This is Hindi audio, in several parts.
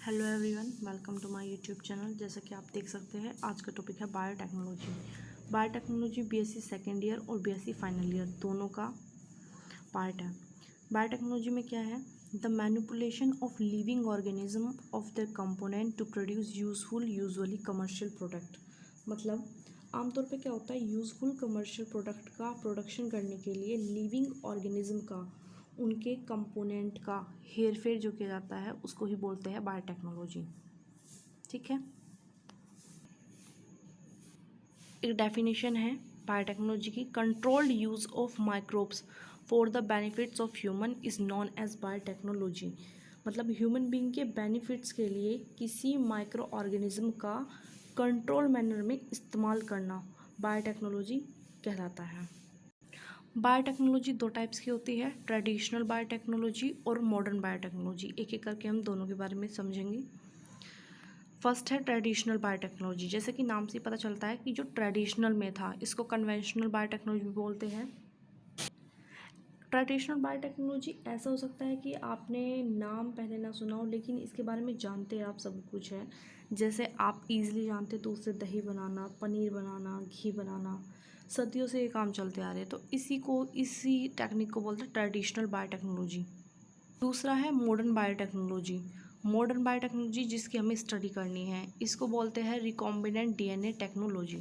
Hello everyone, welcome to my YouTube channel. जैसा कि आप देख सकते हैं, आज का टॉपिक है biotechnology. Biotechnology BSc second year और बीएससी फाइनल ईयर दोनों का पार्ट है। बायोटेक्नोलॉजी में क्या है? The manipulation of living organism of the component to produce useful usually commercial product. मतलब आमतौर पे क्या होता है, यूजफुल कमर्शियल प्रोडक्ट का प्रोडक्शन करने के लिए लिविंग ऑर्गेनिज्म का, उनके कंपोनेंट का हेर फेर जो किया जाता है उसको ही बोलते हैं बायोटेक्नोलॉजी। ठीक है, एक डेफिनेशन है बायोटेक्नोलॉजी की। Controlled use of microbes for the benefits of human is known as biotechnology. मतलब ह्यूमन बीइंग के बेनिफिट्स के लिए किसी माइक्रो ऑर्गेनिज्म का कंट्रोल मैनर में इस्तेमाल करना बायोटेक्नोलॉजी कहलाता है। बायोटेक्नोलॉजी दो टाइप्स की होती है, ट्रेडिशनल बायोटेक्नोलॉजी और मॉडर्न बायोटेक्नोलॉजी। एक एक करके हम दोनों के बारे में समझेंगे। फर्स्ट है ट्रेडिशनल बायोटेक्नोलॉजी। जैसे कि नाम से पता चलता है कि जो ट्रेडिशनल में था, इसको कन्वेंशनल बायोटेक्नोलॉजी भी बोलते हैं। ट्रेडिशनल बायोटेक्नोलॉजी ऐसा हो सकता है कि आपने नाम पहले ना सुना हो, लेकिन इसके बारे में जानते हैं आप सब कुछ है। जैसे आप इजीली जानते तो उससे दही बनाना, पनीर बनाना, घी बनाना, सदियों से ये काम चलते आ रहे हैं। तो इसी टेक्निक को बोलते हैं ट्रेडिशनल बायोटेक्नोलॉजी। दूसरा है मॉडर्न बायोटेक्नोलॉजी। मॉडर्न बायोटेक्नोलॉजी जिसकी हमें स्टडी करनी है, इसको बोलते हैं recombinant DNA technology.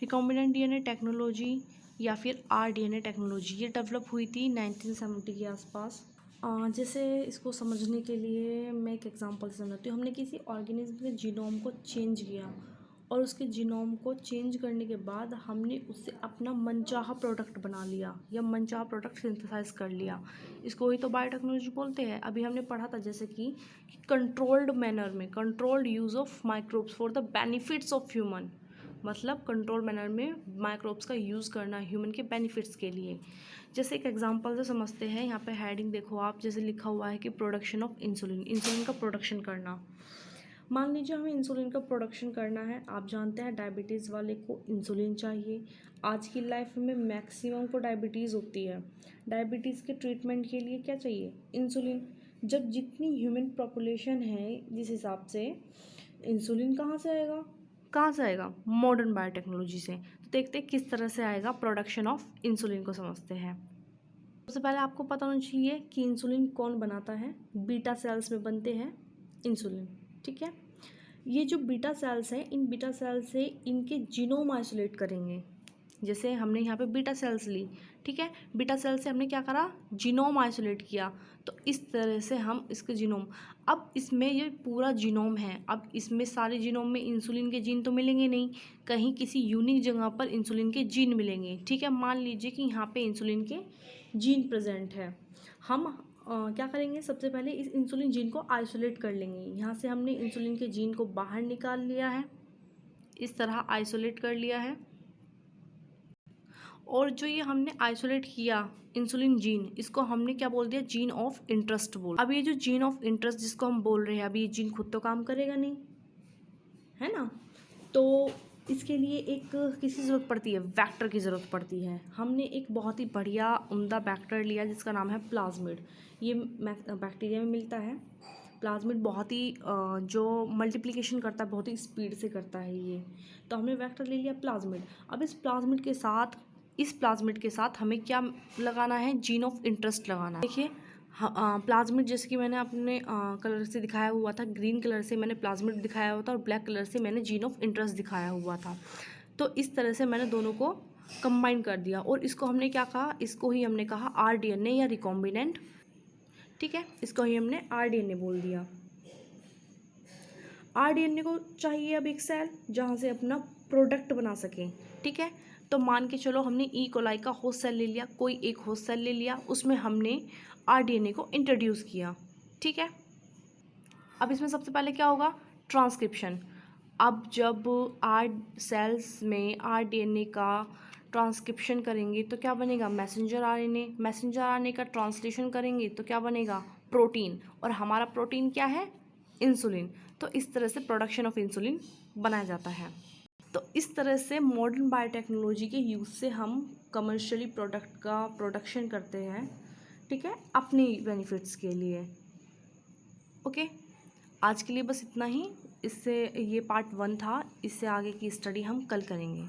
Recombinant DNA technology या फिर आरडीएनए टेक्नोलॉजी ये डेवलप हुई थी 1970 के आसपास। जैसे इसको समझने के लिए मैं एक एग्जांपल समझाती हूँ। हमने किसी ऑर्गेनिज्म के जीनोम को चेंज किया और उसके जीनोम को चेंज करने के बाद हमने उससे अपना मनचाहा प्रोडक्ट बना लिया या मनचाहा प्रोडक्ट सिंथेसाइज कर लिया। इसको ही तो बायोटेक्नोलॉजी बोलते हैं। अभी हमने पढ़ा था जैसे कि कंट्रोल्ड मैनर में, controlled use of microbes for the benefits of human. मतलब कंट्रोल मैनर में माइक्रोब्स का यूज़ करना ह्यूमन के बेनिफिट्स के लिए। जैसे एक एग्जांपल से समझते हैं। यहाँ पे हेडिंग देखो आप, जैसे लिखा हुआ है कि प्रोडक्शन ऑफ इंसुलिन, इंसुलिन का प्रोडक्शन करना। मान लीजिए हमें इंसुलिन का प्रोडक्शन करना है। आप जानते हैं डायबिटीज़ वाले को इंसुलिन चाहिए। आज की लाइफ में मैक्सिमम को डायबिटीज़ होती है। डायबिटीज़ के ट्रीटमेंट के लिए क्या चाहिए? इंसुलिन। जब जितनी ह्यूमन पॉपुलेशन है, जिस हिसाब से इंसुलिन कहाँ से आएगा? कहाँ से आएगा? मॉडर्न बायोटेक्नोलॉजी से। तो देखते हैं किस तरह से आएगा। प्रोडक्शन ऑफ इंसुलिन को समझते हैं। सबसे पहले आपको पता होना चाहिए कि इंसुलिन कौन बनाता है। बीटा सेल्स में बनते हैं इंसुलिन। ठीक है, ये जो बीटा सेल्स हैं, इन बीटा सेल्स से इनके जीनोम आइसोलेट करेंगे। जैसे हमने यहाँ पे बीटा सेल्स ली, ठीक है, बीटा सेल से हमने क्या करा? जीनोम आइसोलेट किया। तो इस तरह से हम इसके जीनोम, अब इसमें ये पूरा जीनोम है। अब इसमें सारे जीनोम में इंसुलिन के जीन तो मिलेंगे नहीं, कहीं किसी यूनिक जगह पर इंसुलिन के जीन मिलेंगे। ठीक है, मान लीजिए कि यहाँ पे इंसुलिन के जीन प्रेजेंट है। हम क्या करेंगे? सबसे पहले इस इंसुलिन जीन को आइसोलेट कर लेंगे। यहाँ से हमने इंसुलिन के जीन को बाहर निकाल लिया है, इस तरह आइसोलेट कर लिया है। और जो ये हमने आइसोलेट किया इंसुलिन जीन, इसको हमने क्या बोल दिया? जीन ऑफ इंटरेस्ट बोल। अब ये जो जीन ऑफ इंटरेस्ट जिसको हम बोल रहे हैं, अभी ये जीन खुद तो काम करेगा नहीं, है ना? तो इसके लिए एक किसकी ज़रूरत पड़ती है? वेक्टर की ज़रूरत पड़ती है। हमने एक बहुत ही बढ़िया उम्दा वेक्टर लिया जिसका नाम है प्लाज्मिड। ये बैक्टीरिया में मिलता है। प्लाज्मिड बहुत ही जो मल्टीप्लिकेशन करता है बहुत ही स्पीड से करता है ये। तो हमने वेक्टर ले लिया प्लाज्मिड। अब इस प्लाज्मिड के साथ हमें क्या लगाना है? जीन ऑफ इंटरेस्ट लगाना है। देखिए प्लाज्मिड जैसे कि मैंने अपने कलर से दिखाया हुआ था, ग्रीन कलर से मैंने प्लाज्मिड दिखाया हुआ था और ब्लैक कलर से मैंने जीन ऑफ इंटरेस्ट दिखाया हुआ था। तो इस तरह से मैंने दोनों को कंबाइन कर दिया और इसको हमने क्या कहा? इसको ही हमने कहा आरडीएनए या रिकॉम्बिनेंट। ठीक है, इसको ही हमने आरडीएनए बोल दिया। आरडीएनए को चाहिए अब एक सेल जहाँ से अपना प्रोडक्ट बना सकें। ठीक है, तो मान के चलो हमने ई कोलाई का होस्ट सेल ले लिया, कोई एक होस्ट सेल ले लिया, उसमें हमने आरडीएनए को इंट्रोड्यूस किया। ठीक है, अब इसमें सबसे पहले क्या होगा? ट्रांसक्रिप्शन। अब जब आर सेल्स में आरडीएनए का ट्रांसक्रिप्शन करेंगे तो क्या बनेगा? Messenger RNA. मैसेंजर आरएनए का ट्रांसलेशन करेंगे तो क्या बनेगा? प्रोटीन। और हमारा प्रोटीन क्या है? इंसुलिन। तो इस तरह से प्रोडक्शन ऑफ इंसुलिन बनाया जाता है। तो इस तरह से मॉडर्न बायोटेक्नोलॉजी के यूज़ से हम कमर्शियली प्रोडक्ट का प्रोडक्शन करते हैं। ठीक है, अपने बेनिफिट्स के लिए। ओके, आज के लिए बस इतना ही। इससे ये पार्ट 1 था, इससे आगे की स्टडी हम कल करेंगे।